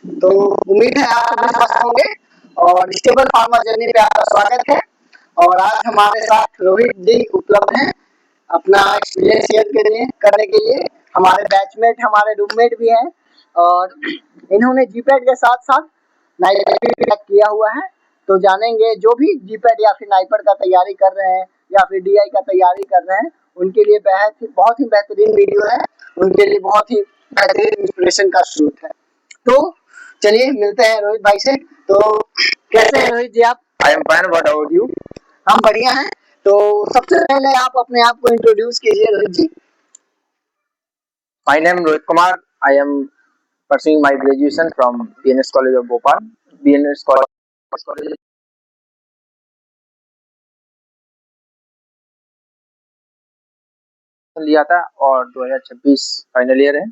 तो उम्मीद है आप सभी स्वस्थ होंगे और स्टेबल फार्मर जर्नी पे आपका स्वागत है। और आज हमारे साथ रोहित जी उपलब्ध हैं अपना एक्सपीरियंस शेयर करने के लिए। हमारे बैचमेट, हमारे रूममेट भी हैं और इन्होंने जीपैट के साथ साथ नाइपर भी क्रैक किया हुआ है। तो जानेंगे जो भी जीपैट या फिर नाइपर का तैयारी कर रहे हैं या फिर डीआई का तैयारी कर रहे हैं, उनके लिए बहुत ही बेहतरीन वीडियो है, उनके लिए बहुत ही बेहतरीन इंस्पिरेशन का स्रोत है। तो चलिए मिलते हैं रोहित भाई से। तो कैसे हैं रोहित जी आप? I am fine, what about you? हम बढ़िया हैं। तो सबसे पहले आप अपने आप को इंट्रोड्यूस कीजिए Rohit ji. My name Rohit Kumar. I am pursuing my graduation from BNS College of Bhopal. BNS College लिया था और 2026 फाइनल ईयर है।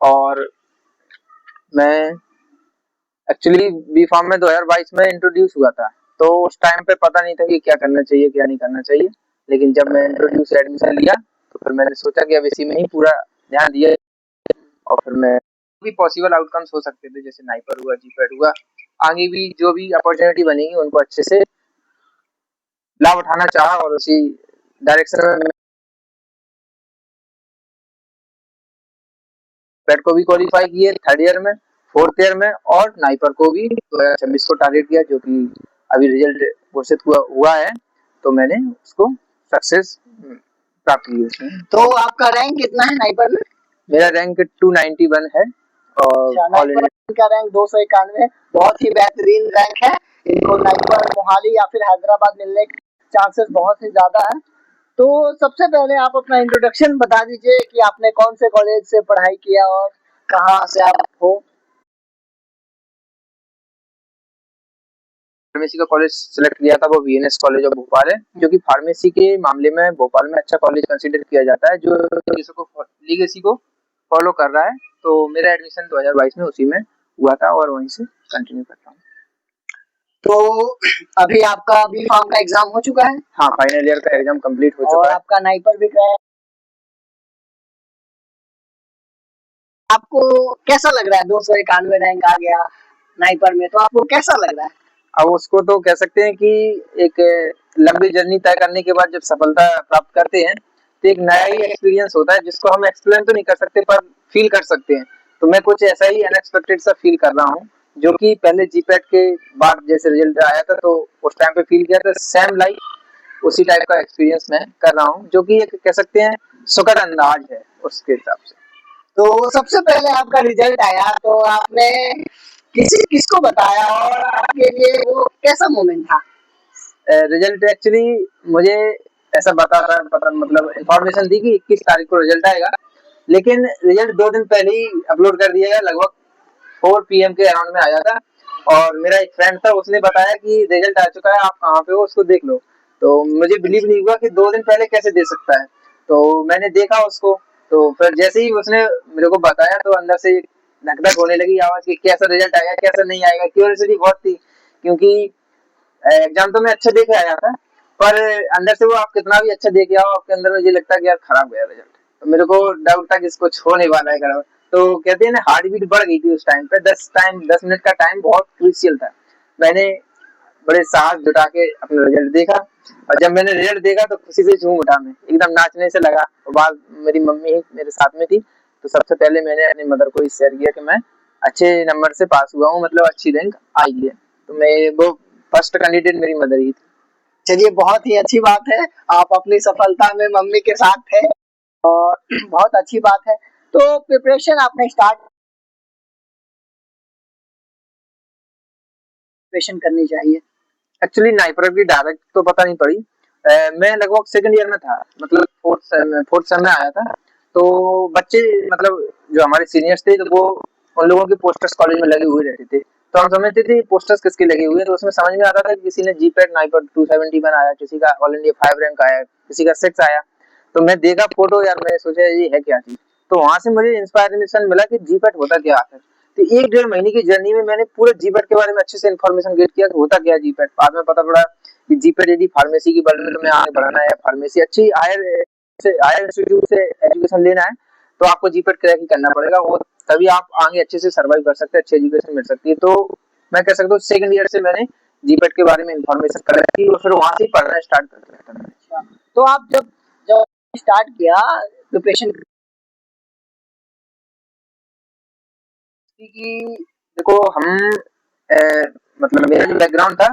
और मैं एक्चुअली बी फार्म में 2022 में इंट्रोड्यूस हुआ था, तो उस टाइम पे पता नहीं था कि क्या करना चाहिए क्या नहीं करना चाहिए। लेकिन जब मैं इंट्रोड्यूस एडमिशन लिया तो फिर मैंने सोचा कि अब इसी में ही पूरा ध्यान दिया और फिर मैं भी पॉसिबल आउटकम्स हो सकते थे, जैसे नाइपर हुआ, जीपैट हुआ, आगे भी जो भी अपॉर्चुनिटी बनेगी उनको अच्छे से लाभ उठाना चाहा और उसी डायरेक्शन में पेट को भी क्वालिफाई किए थर्ड ईयर में, फोर्थ ईयर में, और नाइपर को भी 2026 को टारगेट किया, जो कि अभी रिजल्ट घोषित हुआ है, तो मैंने उसको सक्सेस प्राप्त की उसमें। तो आपका रैंक कितना है नाइपर में? मेरा रैंक 291 है और ऑल इंडिया का रैंक 291, बहुत ही बेहतरीन रैंक है। इनको नाइपर मोहाली या फिर हैदराबाद मिलने के चांसेस बहुत ही ज्यादा है। तो सबसे पहले आप अपना इंट्रोडक्शन बता दीजिए कि आपने कौन से कॉलेज से पढ़ाई किया और कहाँ से आप हो। फार्मेसी का कॉलेज सिलेक्ट किया था, वो बीएनएस कॉलेज ऑफ भोपाल है, जो कि फार्मेसी के मामले में भोपाल में अच्छा कॉलेज कंसीडर किया जाता है, जो लीगेसी को फॉलो कर रहा है। तो मेरा एडमिशन 2022 में उसी में हुआ था और वहीं से कंटिन्यू करता हूँ। तो अभी आपका बी फार्म का एग्जाम हो चुका है? हाँ, फाइनल ईयर का एग्जाम कंप्लीट हो चुका है। आपका नाइपर भी गया, आपको कैसा लग रहा है? 291 रैंक आ गया नाइपर में, तो आपको कैसा लग रहा है? अब उसको तो कह सकते हैं कि एक लंबी जर्नी तय करने के बाद जब सफलता प्राप्त करते हैं तो एक नया ही एक्सपीरियंस होता है, जिसको हम एक्सप्लेन तो नहीं कर सकते पर फील कर सकते हैं। तो मैं कुछ ऐसा ही अनएक्सपेक्टेड सा फील कर रहा हूँ, जो कि पहले जीपैट के बाद जैसे रिजल्ट आया था तो उस टाइम पे फील किया था, सेम लाइक उसी टाइप का एक्सपीरियंस मैं कर रहा हूँ, जो कि एक कह सकते हैं सुखद अंदाज है उसके हिसाब से। तो सबसे पहले आपका रिजल्ट आया तो आपने किसको बताया और आपके लिए वो कैसा मोमेंट था? रिजल्ट एक्चुअली मुझे ऐसा पता मतलब इन्फॉर्मेशन दी कि 21 तारीख को रिजल्ट आएगा, लेकिन रिजल्ट 2 दिन पहले ही अपलोड कर दिया गया, लगभग 4 PM के अराउंड में आया था। और मेरा एक फ्रेंड था, उसने बताया कि रिजल्ट आ चुका है, आप कहाँ पे हो, उसको देख लो। तो मुझे बिलीव नहीं हुआ कि 2 दिन पहले कैसे दे सकता है। तो मैंने देखा उसको, तो फिर जैसे ही उसने मेरे को बताया तो अंदर से धक धक होने लगी आवाज कि कैसा रिजल्ट आएगा कैसा नहीं आएगा। क्यूरियोसिटी बहुत थी, क्योंकि एग्जाम तो मैं अच्छा दे के आया था, पर अंदर से वो आप कितना भी अच्छा दे के आओ, आपके अंदर मुझे लगता है कि यार खराब गया रिजल्ट। तो मेरे को डाउट था कि इसको होने वाला है गड़बड़। तो कहते हैं ना, हार्ट बीट बढ़ गई थी उस टाइम पे। 10 मिनट का टाइम बहुत क्रूशियल था। मैंने बड़े साहस जुटा के अपना रिजल्ट देखा, और जब मैंने रिजल्ट देखा तो खुशी से झूम उठा, मैं एकदम नाचने से लगा। और बाद मेरी मम्मी मेरे साथ में थी, तो सबसे पहले मैंने अपनी मदर को शेयर किया कि मैं अच्छे नंबर से पास हुआ हूँ, मतलब अच्छी रैंक आई है। तो मैं वो फर्स्ट कैंडिडेट मेरी मदर ही थी। चलिए, बहुत ही अच्छी बात है, आप अपनी सफलता में मम्मी के साथ थे और बहुत अच्छी बात है। तो प्रिपरेशन आपने स्टार्ट करनी चाहिए। एक्चुअली नाइपर की डायरेक्ट तो पता नहीं पड़ी। मैं लगभग सेकंड ईयर में था, मतलब फोर्थ सेम में आया था। तो बच्चे, मतलब जो हमारे सीनियर्स थे, तो वो उन लोगों के पोस्टर्स कॉलेज में लगे हुए रहते थे, तो हम समझते थे पोस्टर्स किसके लगे हुए हैं। तो उसमें समझ में आता था कि किसी ने जीपैट नाइपर 271 आया, किसी का ऑल इंडिया 5 रैंक आया, किसी का 6 आया। तो मैं देखा फोटो, यार मैंने सोचा ये है क्या चीज। तो वहां से मुझे इंस्पायरेशन मिला कि जीपैट होता क्या आखिर। तो 1-1.5 महीने की जर्नी में मैंने पूरे जीपैट के बारे में अच्छे से इन्फॉर्मेशन गेट किया कि होता क्या है जीपैट। बाद में पता पड़ा कि जीपैट यदि फार्मेसी की वर्ल्ड में तुम्हें आगे बढ़ना है, फार्मेसी अच्छी हायर इंस्टीट्यूट से एजुकेशन लेना है, तो आपको जीपैट क्रैक ही करना पड़ेगा। वो तभी आप आगे अच्छे से सर्वाइव कर सकते हैं, अच्छी एजुकेशन मिल सकती है। तो मैं कह सकता हूँ सेकंड ईयर से मैंने जीपेट के बारे में इन्फॉर्मेशन कलेक्ट की और फिर वहां से ही पढ़ना स्टार्ट कर दिया था मैंने। अच्छा, तो आप जब जब स्टार्ट किया प्रिपरेशन कि देखो हम मतलब मेरा जो बैकग्राउंड था,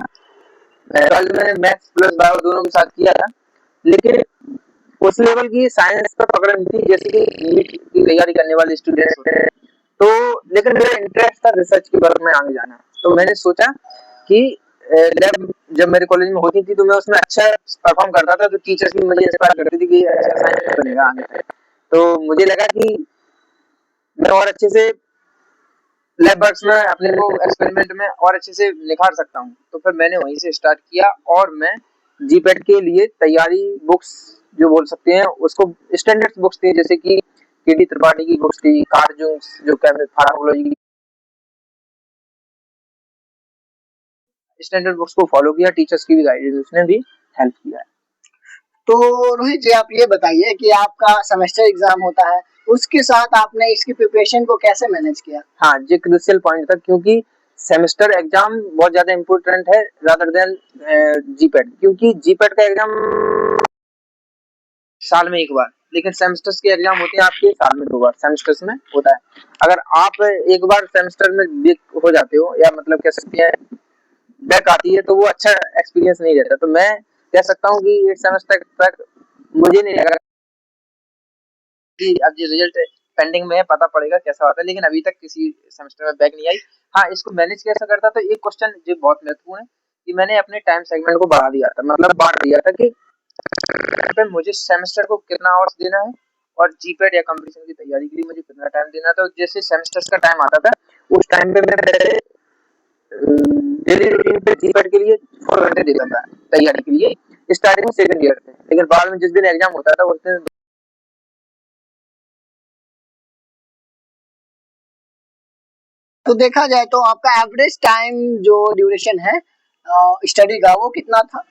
ट्वेल्थ मैंने मैथ्स प्लस बायो दोनों के साथ किया था, लेकिन उस लेवल की साइंस पर पकड़ नहीं थी जैसे कि नीट की तैयारी करने वाले स्टूडेंट्स होते हैं। तो लेकिन मेरा इंटरेस्ट था रिसर्च की वर्क में आगे जाना, तो मैंने सोचा कि लैब जब मेरे कॉलेज में होती थी तो मैं उसमें अच्छा परफॉर्म करता था, तो टीचर्स भी मुझे इंस्पायर करती थी कि अच्छा साइंस बनेगा आगे। तो मुझे लगा कि मैं और अच्छे से लैब वर्क्स में अपने को एक्सपेरिमेंट में और अच्छे से निखार सकता हूँ। तो फिर मैंने वहीं से स्टार्ट किया और मैं जीपेट के लिए तैयारी बुक्स जो बोल सकते हैं उसको स्टैंडर्ड बुक्स थी, जैसे कि केडी त्रिपाठी की बुक्स थी, कार्जुंस जो फार्माकोलॉजी स्टैंडर्ड बुक्स को फॉलो किया, टीचर्स की भी गाइडेंस उसने भी हेल्प किया है। तो रोहित जी आप ये बताइए कि आपका सेमेस्टर एग्जाम होता है, उसके साथ आपने इसकी प्रिपरेशन को कैसे मैनेज किया? हाँ, ये क्रूशियल पॉइंट था क्योंकि सेमेस्टर एग्जाम बहुत ज्यादा इम्पोर्टेंट है रादर देन जीपेट, क्योंकि जीपेट का एग्जाम साल में एक बार, लेकिन सेमेस्टर्स के एग्जाम होते हैं आपके साल में 2 बार सेमेस्टर्स में होता है। अगर आप एक बार सेमेस्टर में वीक हो जाते हो या मतलब कह सकते हैं बैक आती है, तो वो अच्छा एक्सपीरियंस नहीं रहता। तो मैं कह सकता हूँ कि 8 सेमेस्टर तक मुझे नहीं लगा कि अब जो रिजल्ट पेंडिंग में है पता पड़ेगा कैसा होता है, लेकिन अभी तक किसी सेमेस्टर में बैक नहीं आई। हाँ, इसको मैनेज कैसे करता, तो एक क्वेश्चन जो बहुत महत्वपूर्ण है कि मैंने अपने टाइम सेगमेंट को बढ़ा दिया था, मतलब बांट दिया था कि पे मुझे सेमेस्टर को कितना आवर्स देना है और जीपेट या कंपटीशन की तैयारी के लिए मुझे कितना टाइम देना है। तो जैसे सेमेस्टर्स का टाइम आता था उस टाइम पे मैं डेली रूटीन पे जीपेट के लिए 4 घंटे देता था तैयारी के लिए, स्टार्टिंग में सेकंड ईयर से। लेकिन बाद में जिस दिन एग्जाम होता था उस दिन तो देखा जाए तो आपका एवरेज टाइम जो ड्यूरेशन है स्टडी का वो कितना था?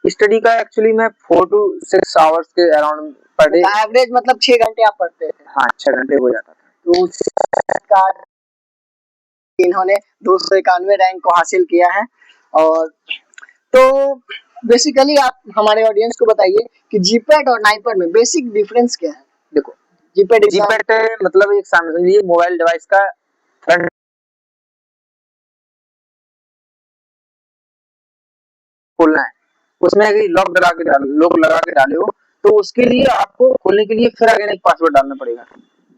स्टडी का एक्चुअली मैं 4 to 6 आवर्स के अराउंड पर डे। एवरेज मतलब 6 घंटे आप पढ़ते थे? हाँ, 6 घंटे हो जाता था। तो उसका इन्होंने 291 रैंक को हासिल किया है। और तो बेसिकली आप हमारे ऑडियंस को बताइए कि जीपेट और नाइपर में बेसिक डिफरेंस क्या है? देखो, जीपेट जीपेट मतलब एक समझ लीजिए मोबाइल डिवाइस का फ्रंट खोलना है, उसमें अगर लॉक लगा के डाले हो तो उसके लिए आपको खोलने के लिए फिर अगेन एक पासवर्ड डालना पड़ेगा।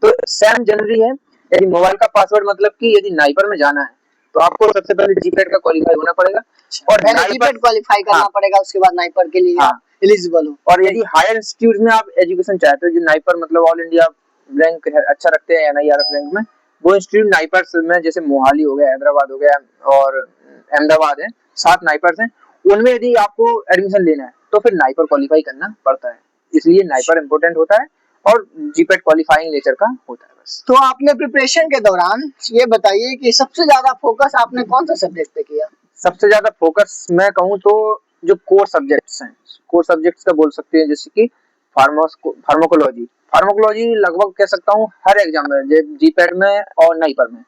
तो सेम जनरली है, यदि मोबाइल का पासवर्ड मतलब कि यदि नाइपर में जाना है तो आपको सबसे पहले जीपेट का क्वालिफाई होना पड़ेगा और पहले जीपेट क्वालिफाई करना हाँ, पड़ेगा, उसके बाद नाइपर के लिए हाँ, आप एलिजिबल हो। और यदि हायर इंस्टीट्यूट में आप एजुकेशन चाहते हो जो नाइपर मतलब ऑल इंडिया रैंक अच्छा रखते हैं एनआईआरएफ रैंक में, वो इंस्टीट्यूट नाइपर्स में जैसे मोहाली हो गया, हैदराबाद हो गया और अहमदाबाद है, 7 नाइपर्स हैं। उनमें यदि आपको एडमिशन लेना है तो फिर नाइपर क्वालिफाई करना पड़ता है, इसलिए नाइपर इंपोर्टेंट होता है और जीपेट क्वालिफाइंग नेचर का होता है बस। तो आपने प्रिपरेशन के दौरान ये बताइए कि सबसे ज्यादा फोकस आपने कौन सा सब्जेक्ट पे किया? सबसे ज्यादा फोकस मैं कहूँ तो जो कोर सब्जेक्ट्स हैं, कोर सब्जेक्ट्स का बोल सकते हैं, जैसे कि फार्माकोलॉजी फार्माकोलॉजी लगभग कह सकता हूँ हर एग्जाम में जीपेट में और नाइपर में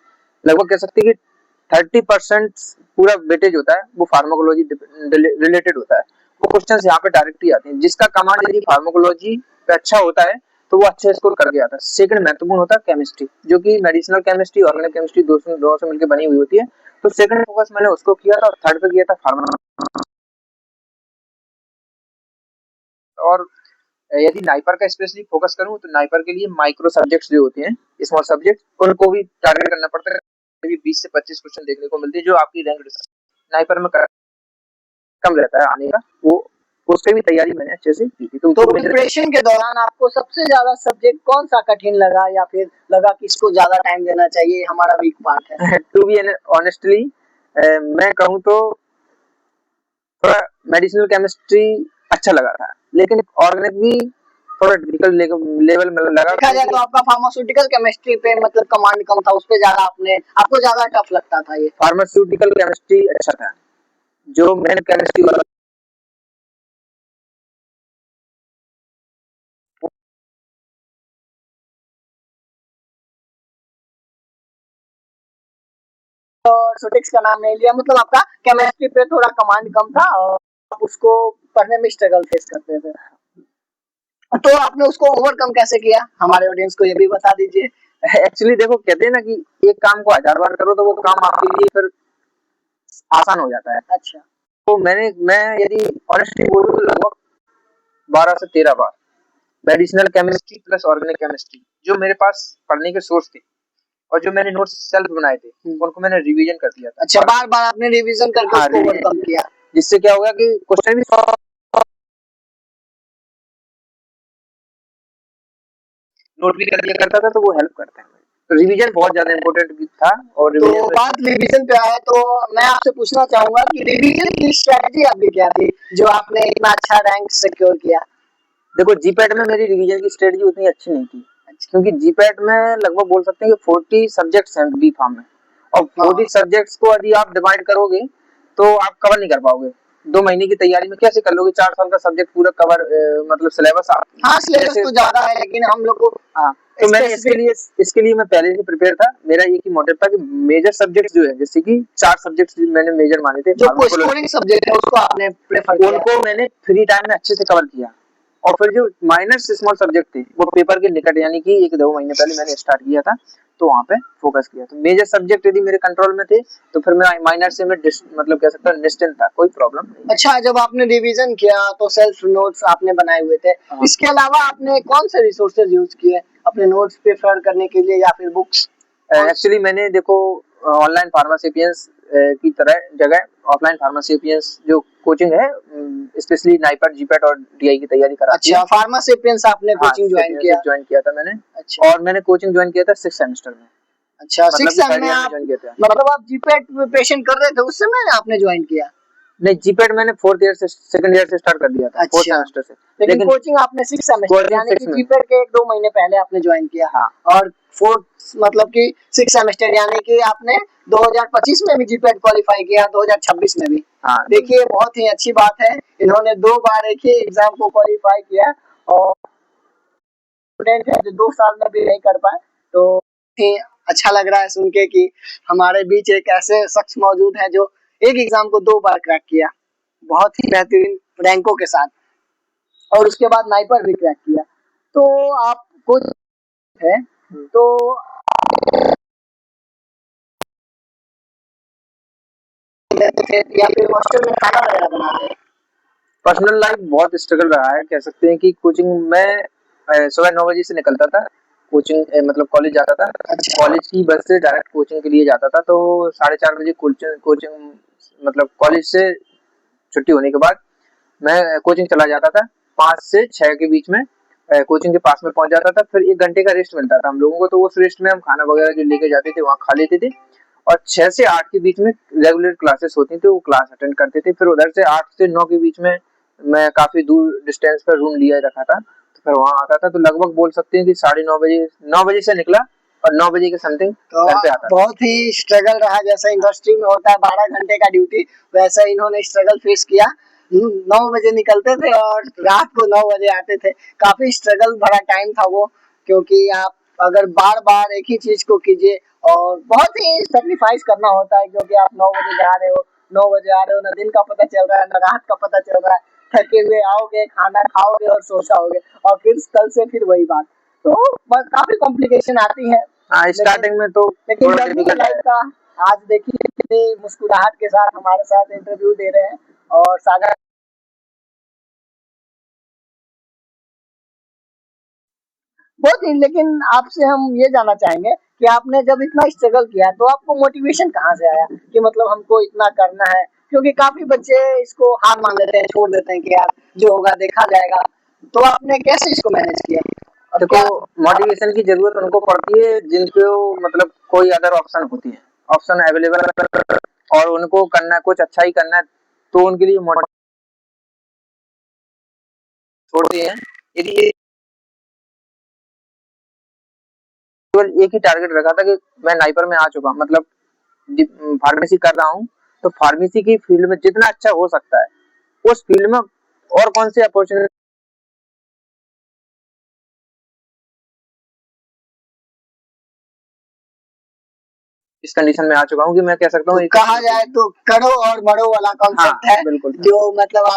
लगभग कह सकते हैं कि 30% पूरा वेटेज होता है वो फार्माकोलॉजी रिलेटेड होता है। वो क्वेश्चन यहाँ पे डायरेक्ट ही आते हैं, जिसका कमांड यदि फार्माकोलॉजी पे अच्छा होता है तो वो अच्छे स्कोर करके आता है। सेकंड महत्वपूर्ण होता है केमिस्ट्री, जो कि मेडिसिनल केमिस्ट्री ऑर्गेनिक केमिस्ट्री दोनों से मिलकर बनी हुई होती है। तो सेकंड फोकस मैंने उसको किया था और थर्ड पे किया था फार्मा। और यदि नाइपर का स्पेशली फोकस करूं तो नाइपर के लिए माइक्रो सब्जेक्ट्स जो होते हैं, स्मॉल सब्जेक्ट, उनको भी टारगेट करना पड़ता है। अभी 20 से 25 क्वेश्चन देखने को मिलते हैं जो आपकी रैंक नाइपर में कम रहता है आने का, वो उससे भी तैयारी मैंने अच्छे से की थी। तो प्रिपरेशन के दौरान आपको सबसे ज्यादा सब्जेक्ट कौन सा कठिन लगा या फिर लगा कि इसको ज्यादा टाइम देना चाहिए, हमारा वीक पार्ट है? टू बी ऑनेस्टली मैं कहूँ तो थोड़ा मेडिसिनल केमिस्ट्री अच्छा लगा था, लेकिन ऑर्गेनिक भी थोड़ा डिफिकल्ट लेवल में लगा। देखा जाए तो आपका फार्मास्यूटिकल केमिस्ट्री पे मतलब कमांड कम था, उस पे ज्यादा आपको ज्यादा टफ लगता था ये। फार्मास्यूटिकल केमिस्ट्री अच्छा था, जो मेन केमिस्ट्री वाला एक्सोटिक्स का नाम नहीं लिया, मतलब आपका केमिस्ट्री पे थोड़ा कमांड कम था और आप उसको पढ़ने में स्ट्रगल फेस करते थे। तो आपने उसको ओवरकम कैसे किया, हमारे ऑडियंस को ये भी बता दीजिए। एक्चुअली देखो, कहते हैं ना कि एक काम को 1000 बार करो तो वो काम आपके लिए फिर आसान हो जाता है। अच्छा। तो मैं यदि ऑनेस्टली बोलूं तो लगभग 12 से 13 बार medicinal chemistry plus organic chemistry जो मेरे पास पढ़ने के सोर्स थे और जो मैंने नोट्स सेल्फ बनाए थे उनको मैंने रिवीजन कर दिया था। अच्छा, बार बार आपने रिवीजन करके हाँ, उसको ओवरकम किया, जिससे क्या होगा कि क्वेश्चन भी नोट भी कर लिया करता था, तो वो हेल्प करता है। तो रिवीजन बहुत ज्यादा इम्पोर्टेंट था। और तो बात रिवीजन पे आए तो मैं आपसे पूछना चाहूंगा कि रिवीजन की स्ट्रेटजी आपकी क्या थी जो आपने इतना अच्छा रैंक सिक्योर किया। देखो, जीपैट में मेरी रिवीजन की स्ट्रेटजी उतनी अच्छी नहीं थी, क्योंकि जीपैट में लगभग बोल सकते हैं कि 40 सब्जेक्ट्स हैं बी फार्म में, और 40 सब्जेक्ट्स को यदि आप डिवाइड करोगे तो आप कवर नहीं कर पाओगे। 2 महीने की तैयारी में कैसे कर लोगे? 4 साल का सब्जेक्ट पूरा कवर, मतलब सिलेबस आप, हाँ सिलेबस तो ज्यादा है लेकिन हम लोग को हाँ, तो मैंने इसके लिए मैं पहले से प्रिपेयर था। मेरा एक ही मोटिव था कि मेजर सब्जेक्ट जो है, जैसे कि 4 सब्जेक्ट्स मैंने मेजर माने थे, जो स्कोरिंग सब्जेक्ट है उसको आपने प्रेफर किया, उनको मैंने फ्री टाइम में अच्छे से कवर किया। और फिर जो माइनर स्मॉल सब्जेक्ट थे वो पेपर के निकट, यानी कि 1-2 महीने पहले मैंने स्टार्ट किया था, तो वहां पे फोकस किया। तो मेजर सब्जेक्ट यदि मेरे कंट्रोल में थे तो फिर मैं माइनर से मैं मतलब कह सकता हूँ निश्चिंत था, कोई प्रॉब्लम नहीं। अच्छा, जब आपने रिवीजन किया तो सेल्फ नोट्स आपने बनाए हुए थे, इसके अलावा आपने कौन से रिसोर्सेज यूज किए अपने नोट्स प्रिपेयर करने के लिए या फिर बुक्स? एक्चुअली मैंने देखो ऑनलाइन फार्मासेपियंस की तरह जगह ऑफलाइन फार्मासेपियंस जो कोचिंग है, स्पेशली नाइपर जीपैट और डीआई की तैयारी कराती है। अच्छा, फार्मासेपियंस आपने कोचिंग ज्वाइन किया था मैंने। अच्छा। और मैंने कोचिंग ज्वाइन किया था 6 सेमेस्टर में। अच्छा, मतलब 6 सेम में आप, मतलब आप जीपैट पेशेंट कर रहे थे उस समय आपने ज्वाइन किया? नहीं, जीपैट मैंने 4th ईयर से, सेकंड ईयर से स्टार्ट कर दिया था। 4th सेमेस्टर से। लेकिन कोचिंग आपने 6 सेमेस्टर यानी कि जीपैट के 1-2 महीने पहले आपने ज्वाइन किया। हाँ। और 4th मतलब कि 6 सेमेस्टर यानी कि आपने 2025 में भी जीपैट क्वालिफाई किया, 2026 में भी। हाँ, देखिए बहुत ही अच्छी बात है, इन्होंने 2 बार एक ही एग्जाम को क्वालिफाई किया और स्टूडेंट है जो 2 साल में भी नहीं कर पाए, तो अच्छा लग रहा है सुन के कि हमारे बीच एक ऐसे शख्स मौजूद है जो एक एग्जाम को 2 बार क्रैक किया, बहुत ही बेहतरीन रैंकों के साथ, और उसके बाद नाइपर भी क्रैक किया। तो आप कुछ है तो या फिर हॉस्टल में खाना वगैरह बनाते हैं? पर्सनल लाइफ बहुत स्ट्रगल रहा है, कह सकते हैं कि कोचिंग में सुबह 9 बजे से निकलता था, कोचिंग मतलब कॉलेज जाता था। अच्छा। कॉलेज की बस से डायरेक्ट कोचिंग के लिए जाता था, तो 4:30 बजे कोचिंग मतलब कॉलेज से छुट्टी होने के बाद मैं कोचिंग चला जाता था। 5 से 6 के बीच में कोचिंग के पास में पहुंच जाता था। फिर 1 घंटे का रेस्ट मिलता था हम लोगों को, तो उस रेस्ट में हम खाना वगैरह जो लेके जाते थे वहाँ खा लेते थे। और 6 से 8 के बीच में रेगुलर क्लासेस होती थी, वो क्लास अटेंड करते थे। फिर उधर से 8 से 9 के बीच में मैं काफी दूर डिस्टेंस पर रूम लिया रखा था, तो फिर वहाँ आता था। तो लगभग बोल सकते हैं कि 9:30 बजे, 9 बजे से निकला और 9 बजे के समथिंग घर पे आता था। बहुत ही स्ट्रगल रहा, जैसा इंडस्ट्री में होता है 12 घंटे का ड्यूटी, वैसा इन्होंने स्ट्रगल फेस किया। 9 बजे निकलते थे और रात को 9 बजे आते थे, काफी स्ट्रगल भरा टाइम था वो, क्योंकि आप अगर बार बार एक ही चीज को कीजिए और बहुत ही सेक्रीफाइस करना होता है, क्योंकि आप 9 बजे जा रहे हो, 9 बजे आ रहे हो, ना दिन का पता चल रहा है ना रात का पता चल रहा है, थके हुए आओगे, खाना खाओगे और सो जाओगे, और फिर कल से फिर वही बात, तो काफी कॉम्प्लिकेशन आती है। स्टार्टिंग में तो लेकिन लाइफ का आज देखिए कितनी मुस्कुराहट के साथ हमारे साथ इंटरव्यू दे रहे हैं और सागर बहुत ही। लेकिन आपसे हम ये जानना चाहेंगे कि आपने जब इतना स्ट्रगल किया तो आपको मोटिवेशन कहाँ से आया कि मतलब हमको इतना करना है, क्योंकि काफी बच्चे इसको हार मान लेते हैं, छोड़ देते हैं कि यार जो होगा देखा जाएगा, तो आपने कैसे इसको मैनेज किया? देखो, मोटिवेशन की जरूरत उनको पड़ती है जिनको मतलब कोई अदर ऑप्शन होती है, ऑप्शन अवेलेबल और उनको करना कुछ अच्छा ही करना है, तो उनके लिए छोड़ते हैं। यदि केवल एक ही टारगेट रखा था कि मैं नाइपर में आ चुका, मतलब फार्मेसी कर रहा हूँ, तो फार्मेसी की फील्ड में जितना अच्छा हो सकता है उस फील्ड में और कौन सी अपॉर्चुनिटी इस कंडीशन में आ चुका हूँ कि मैं कह सकता हूँ तो कहा जाए तो करो और मरो वाला कॉन्सेप्ट हाँ, है, बिल्कुल। जो मतलब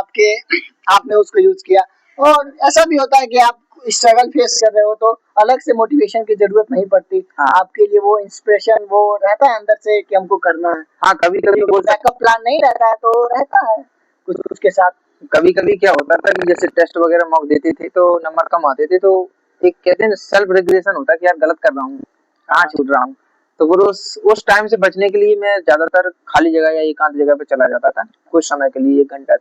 आपने उसको यूज किया। और ऐसा भी होता है कि आप स्ट्रगल फेस कर रहे हो तो अलग से मोटिवेशन की जरूरत नहीं पड़ती। हाँ। आपके लिए वो इंस्पिरेशन वो रहता है अंदर से कि हमको करना है। हाँ, कभी कभी बैकअप प्लान नहीं रहता है तो रहता है कुछ कुछ के साथ। कभी कभी क्या होता था कि जैसे टेस्ट वगैरह मॉक देते थे तो नंबर कम आते थे, तो एक कहते हैं सेल्फ रेगुलेशन होता है कि यार गलत कर रहा हूँ, कहाँ छूट रहा हूँ। तो फिर उस टाइम से बचने के लिए मैं ज्यादातर खाली जगह या एकांत जगह पे चला जाता था कुछ समय के लिए, 1 घंटा।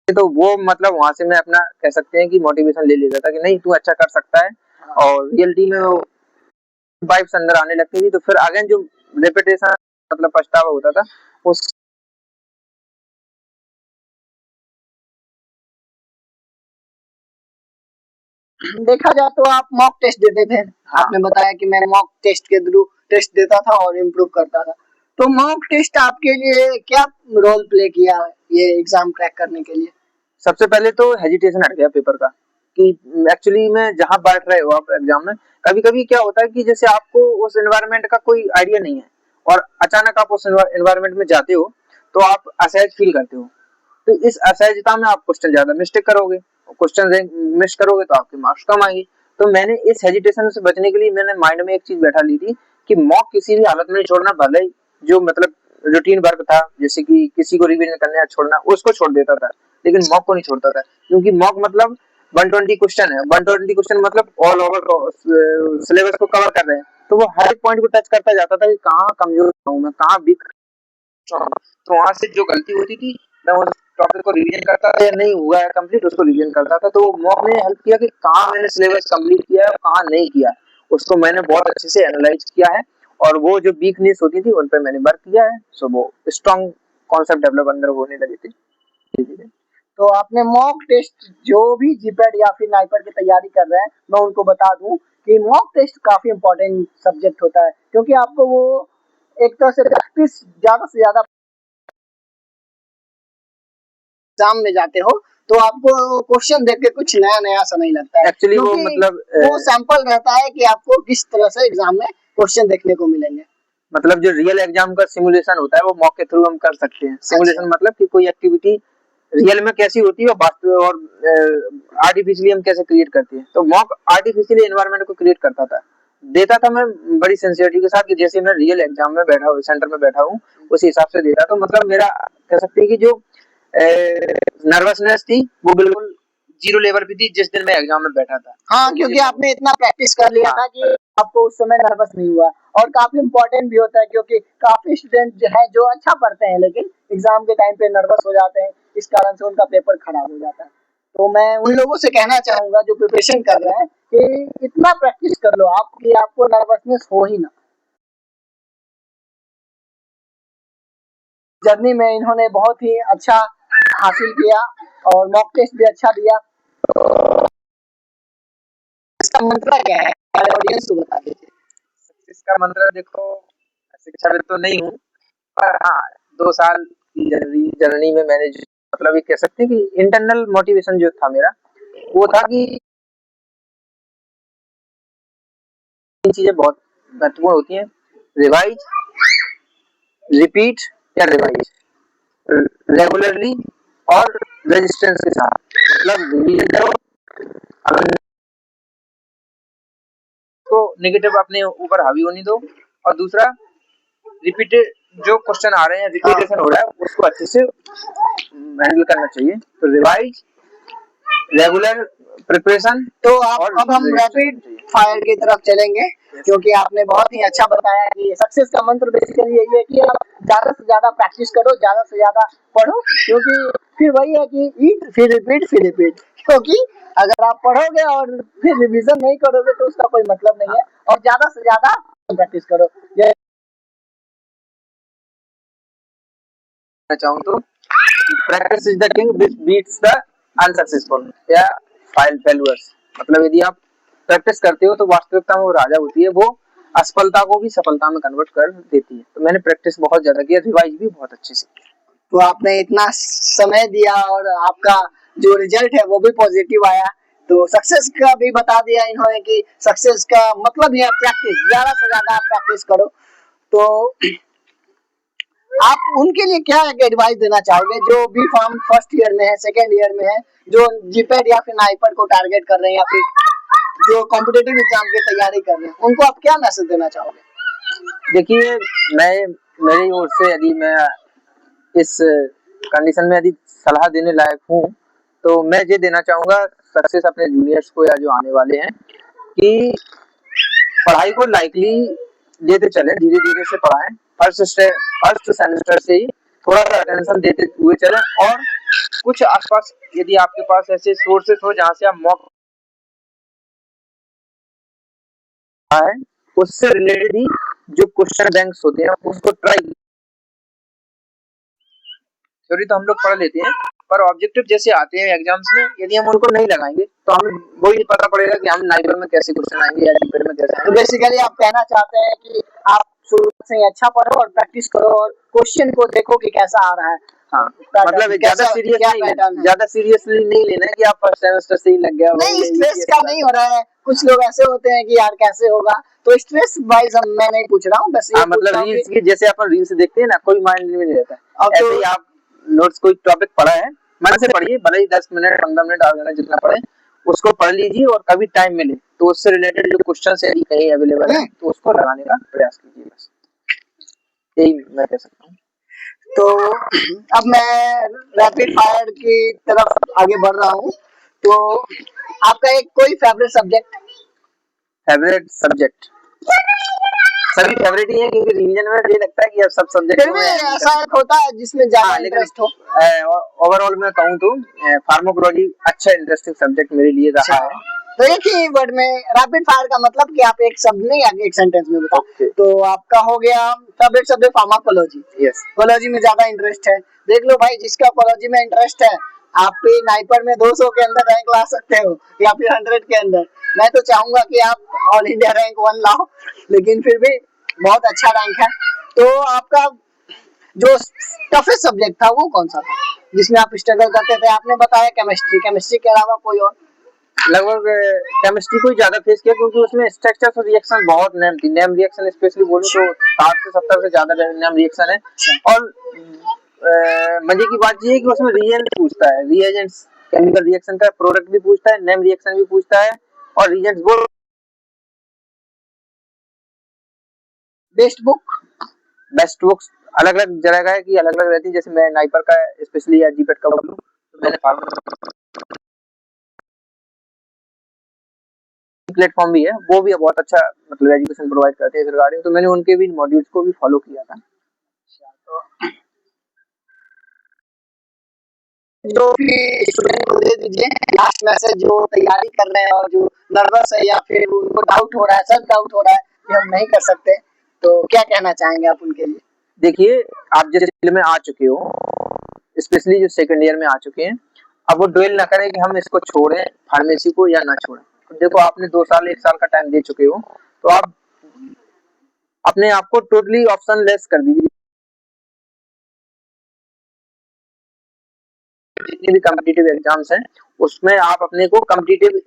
तो वो मतलब वहां से मैं अपना कह सकते हैं कि मोटिवेशन ले लेता था कि नहीं तू अच्छा कर सकता है, और रियलिटी में वो वाइब्स अंदर आने लगती थी। तो फिर अगेन जो रेपिटेशन मतलब पछतावा होता था उस देखा जाए तो आप मॉक टेस्ट देते थे। हाँ। आपने बताया कि मैं मॉक टेस्ट के थ्रू टेस्ट देता था और इम्प्रूव करता था। तो मॉक टेस्ट आपके लिए क्या रोल प्ले किया ये एग्जाम क्रैक करने के लिए? सबसे पहले तो हेजिटेशन हट गया पेपर का, कि एक्चुअली में जहां बैठ रहे हो आप एग्जाम में, कभी कभी क्या होता है कि जैसे आपको उस एनवायरनमेंट का कोई आइडिया नहीं है और अचानक आप उस एनवायरनमेंट में जाते हो तो आप असहज फील करते हो। तो इस असहजता में आप क्वेश्चन ज्यादा मिस्टेक करोगे, क्वेश्चन मिस करोगे तो आपके मार्क्स कम आएंगे। तो मैंने इस हेजिटेशन से बचने के लिए मैंने माइंड में एक चीज बैठा ली थी कि मॉक किसी भी हालत में नहीं छोड़ना, भले ही जो मतलब रूटीन वर्क था जैसे कि किसी को रिवीजन करना या छोड़ना उसको छोड़ देता था, लेकिन मॉक को नहीं छोड़ता था। क्योंकि मॉक मतलब 120 क्वेश्चन है, 120 क्वेश्चन मतलब ऑल ओवर सिलेबस को कवर कर रहे हैं, तो वो हर एक पॉइंट को टच करता जाता था कि कहाँ कमजोर हूँ मैं, कहाँ वीक। तो वहां से जो गलती होती थी मैं उस टॉपिक को रिवीजन करता था, या नहीं हुआ है कंप्लीट उसको रिवीजन करता था। तो मॉक ने हेल्प किया कि कहाँ मैंने सिलेबस कंप्लीट किया है कहाँ नहीं किया, उसको मैंने बहुत अच्छे से एनालाइज किया है, और वो जो वीकनेस होती थी उन पर मैंने वर्क किया है। सो वो स्ट्रॉन्ग कॉन्सेप्ट डेवलप अंदर होने लगे थे धीरे-धीरे। तो आपने मॉक टेस्ट जो भी जीपैट या फिर नाइपर की तैयारी कर रहे हैं, मैं उनको बता दूं कि मॉक टेस्ट काफी इंपॉर्टेंट सब्जेक्ट होता है, क्योंकि आपको वो एक तरह से प्रैक्टिस ज्यादा से ज्यादा एग्जाम में जाते हो तो आपको क्वेश्चन देख के कुछ नया नया सा नहीं लगता है। एक्चुअली वो क्योंकि मतलब वो सैंपल रहता है कि आपको किस तरह से एग्जाम में क्वेश्चन देखने को मिलेंगे। मतलब जो रियल एग्जाम का सिमुलेशन होता है वो मॉक के थ्रू हम कर सकते हैं। सिमुलेशन मतलब कि कोई एक्टिविटी रियल में कैसी होती है और वास्तव और आर्टिफिशियली हम कैसे क्रिएट करते हैं। तो मॉक आर्टिफिशियली एनवायरनमेंट को क्रिएट करता था, देता था मैं बड़ी सिंसियरिटी के साथ कि जैसे मैं रियल एग्जाम में बैठा हूँ, सेंटर में बैठा हूँ, उसी हिसाब से देता। तो मतलब मेरा कह सकते हैं कि जो नर्वसनेस थी वो बिल्कुल जीरो लेवल पे थी जिस दिन मैं एग्जाम में बैठा था। हाँ, क्योंकि आपने इतना प्रैक्टिस कर लिया था कि आपको उस समय नर्वस नहीं हुआ। और काफी इम्पोर्टेंट भी होता है क्योंकि काफी स्टूडेंट जो है जो अच्छा पढ़ते हैं लेकिन एग्जाम के टाइम पे नर्वस हो जाते हैं, इस कारण से उनका पेपर खराब हो जाता है। तो मैं उन लोगों से कहना चाहूंगा जो प्रिपरेशन कर रहे हैं कि इतना प्रैक्टिस कर लो आप कि आपको नर्वसनेस हो ही ना। जर्नी में इन्होंने बहुत ही अच्छा हासिल किया और मॉक टेस्ट भी अच्छा दिया। इसका मंत्र क्या है हमारे ऑडियंस को बता दीजिए। इसका मंत्र देखो, शिक्षाविद तो नहीं हूँ, पर हाँ 2 साल की जर्नी में मैंने मतलब ये कह सकते हैं कि इंटरनल मोटिवेशन जो था मेरा वो था कि तीन चीजें बहुत महत्वपूर्ण होती हैं: रिवाइज, रिपीट या रिवाइज, रेगुलरली और रेजिस्टेंस के साथ। मतलब रिवीजन करो, अगर तो नेगेटिव अपने ऊपर हावी होने दो, और दूसरा रिपीटेड जो क्वेश्चन आ रहे हैं रिपीटेशन हो रहा है उसको अच्छे से हैंडल करना चाहिए। तो रिवाइज, रेगुलर प्रिपरेशन। तो अब हम रैपिड फायर की तरफ चलेंगे क्योंकि आपने बहुत ही अच्छा बताया कि सक्सेस का मंत्र बेसिकली यही है कि आप ज्यादा से ज्यादा प्रैक्टिस करो, ज्यादा से ज्यादा पढ़ो, क्योंकि फिर वही है कि ईट फिर रिपीट। क्योंकि अगर आप पढ़ोगे और फिर रिवीजन नहीं करोगे तो उसका कोई मतलब नहीं है। और ज्यादा से ज्यादा प्रैक्टिस करो। चाहूँ तो practice is the king which beats the unsuccessful या फेल्यूअर्स। मतलब यदि आप प्रैक्टिस करते हो तो वास्तविकता में वो राजा होती है, वो असफलता को भी सफलता में कन्वर्ट कर देती है। तो मैंने प्रैक्टिस बहुत ज्यादा किया, रिवाइज भी बहुत अच्छे से किया। तो आपने इतना समय दिया और आपका जो रिजल्ट है वो भी पॉजिटिव आया, तो सक्सेस का भी बता दिया इन्होंने कि सक्सेस का मतलब है प्रैक्टिस, ज्यादा से ज्यादा आप प्रैक्टिस करो। तो आप उनके लिए क्या एक एडवाइस देना चाहोगे जो बी फार्म फर्स्ट ईयर में है, सेकेंड ईयर में है, जो जीपैट या फिर नाइपर को टारगेट कर रहे हैं या फिर जो कॉम्पिटेटिव एग्जाम की तैयारी कर रहे हैं, उनको आप क्या मैसेज देना चाहोगे? देखिए, मैं मेरी ओर से यदि मैं इस कंडीशन में यदि सलाह देने लायक हूँ तो मैं ये देना चाहूंगा सक्सेस अपने जूनियर्स को या जो आने वाले हैं कि पढ़ाई को लाइकली लेते चले, धीरे धीरे से पढ़ाएं। फर्स्ट सेमेस्टर से ही थोड़ा सा अटेंशन देते हुए चले और कुछ आसपास यदि आपके पास ऐसे सोर्सेस हो जहाँ से आप मॉक है उससे रिलेटेड ही जो क्वेश्चन बैंक्स होते हैं उसको ट्राई। थ्योरी तो हम लोग पढ़ लेते हैं पर ऑब्जेक्टिव जैसे आते हैं एग्जाम्स में यदि हम उनको नहीं लगाएंगे तो हमें वही नहीं पता पड़ेगा कि हम नाइबर में कैसे क्वेश्चन आएंगे या जीपीएट में कैसे तो आएंगे। बेसिकली आप कहना चाहते हैं कि आप शुरू से ही अच्छा पढ़ो और प्रैक्टिस करो और क्वेश्चन को देखो कि कैसा आ रहा है। हाँ, मतलब ज्यादा सीरियसली नहीं लेना है कि आप फर्स्ट सेमेस्टर से ही लग गया। नहीं, स्ट्रेस का नहीं हो रहा है। कुछ लोग ऐसे होते हैं कि यार कैसे होगा, तो स्ट्रेस वाइज मैं नहीं पूछ रहा हूँ, बस ये मतलब रील्स की जैसे अपन रील्स देखते हैं ना, कोई माइंड में नहीं रहता है। ऐसे ही आप नोट्स कोई टॉपिक पढ़ा है मन से पढ़िए, भले ही 10 मिनट 15 मिनट आधा घंटा जितना पढ़े उसको पढ़ लीजिए और कभी टाइम मिले तो उससे रिलेटेड जो क्वेश्चन यदि कहीं अवेलेबल है तो उसको लगाने का प्रयास कीजिए, बस यही मैं कह सकता हूँ। तो अब मैं रैपिड फायर की तरफ आगे बढ़ रहा हूँ। तो आपका एक कोई फेवरेट सब्जेक्ट सभी फेवरेट ही है क्योंकि रिवीजन में ये लगता है कि अब सब सब्जेक्ट में ऐसा एक होता है जिसमें ज्यादा इंटरेस्ट हो। ओवरऑल मैं कहूँ तो फार्माकोलॉजी अच्छा इंटरेस्टिंग सब्जेक्ट मेरे लिए रहा है। तो एक ही वर्ड में रैपिड फायर का मतलब कि आप एक शब्द नहीं आगे एक सेंटेंस में बताओ। Okay. तो आपका हो गया फेवरेट सब्जेक्ट फार्माकोलॉजी। यस, कोलॉजी में ज्यादा इंटरेस्ट है। देख लो भाई, जिसका कोलॉजी में इंटरेस्ट है आप भी नाइपर में 200 के अंदर रैंक ला सकते हो या फिर 100 के अंदर। मैं तो चाहूंगा कि आप ऑल इंडिया रैंक 1 लाओ, लेकिन फिर भी बहुत अच्छा रैंक है। तो आपका जो टफेस्ट सब्जेक्ट था वो कौन सा था जिसमें आप स्ट्रगल करते थे? आपने बताया केमिस्ट्री के अलावा कोई और? लगभग केमिस्ट्री को ही ज्यादा फेस किया क्योंकि उसमें स्ट्रक्चर और रिएक्शन बहुत नेम थी। नेम रिएक्शन स्पेशली बोलूं तो 60 से 70 से ज्यादा नेम रिएक्शन है। और मजे की बात ये है कि उसमें रिएजेंट पूछता है, रिएजेंट्स केमिकल रिएक्शन का प्रोडक्ट भी पूछता है, नेम रिएक्शन भी पूछता है और रिएजेंट्स वो बेस्ट बुक्स अलग अलग जगह है कि अलग अलग रहती है। जैसे मैं नाइपर का स्पेशली या जीपेट का बोलूं तो मैंने प्लेटफॉर्म भी है, वो भी बहुत अच्छा मतलब एजुकेशन प्रोवाइड करते हैं इस रिगार्डिंग, तो मैंने उनके भी मॉड्यूल्स को भी फॉलो किया था। जो भी स्टूडेंट को दे दीजिए लास्ट मैसेज, जो तैयारी कर रहे हैं और जो नर्वस है या फिर उनको डाउट हो रहा है, सब डाउट हो रहा है कि हम नहीं कर सकते, तो क्या कहना चाहेंगे आप उनके लिए? देखिए, आप जिस फील्ड में आ चुके हो, स्पेशली जो सेकंड ईयर में आ चुके हैं, अब वो ड्वेल ना करें कि हम इसको छोड़ें फार्मेसी को या ना छोड़ें। देखो, आपने 2 साल 1 साल का टाइम दे चुके हो तो आप अपने आप को टोटली ऑप्शन लेस कर दीजिए। जितने भी कॉम्पिटिटिव एग्जाम्स हैं उसमें आप अपने को कॉम्पिटिटिव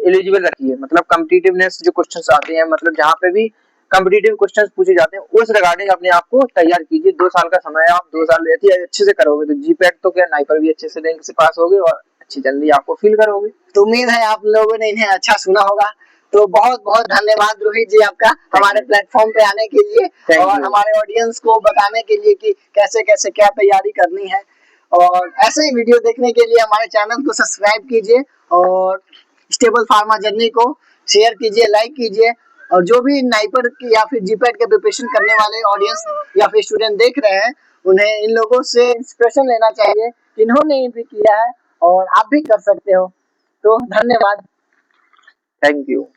एलिजिबल रखिए, मतलब कॉम्पिटिटिवनेस जो क्वेश्चंस आते हैं, मतलब जहाँ पे भी कॉम्पिटिटिव क्वेश्चंस पूछे जाते हैं उस रिगार्डिंग अपने आप को तैयार कीजिए। 2 साल का समय है, आप 2 साल अच्छे से करोगे तो जीपैट तो क्या नाइपर भी अच्छे से रैंक से पास होगे और अच्छी जल्दी आपको फील करोगे। तो उम्मीद है आप लोगों ने इन्हें अच्छा सुना होगा। तो बहुत बहुत धन्यवाद रोहित जी आपका हमारे प्लेटफॉर्म पे आने के लिए और हमारे ऑडियंस को बताने के लिए कि कैसे कैसे क्या तैयारी करनी है। और ऐसे ही वीडियो देखने के लिए हमारे चैनल को सब्सक्राइब कीजिए और स्टेबल फार्मा जर्नी को शेयर कीजिए, लाइक कीजिए। और जो भी नाइपर की या फिर जीपैट के प्रिपरेशन करने वाले ऑडियंस या फिर स्टूडेंट देख रहे हैं, उन्हें इन लोगों से इंस्पिरेशन लेना चाहिए, इन्होंने भी किया है और आप भी कर सकते हो। तो धन्यवाद, थैंक यू।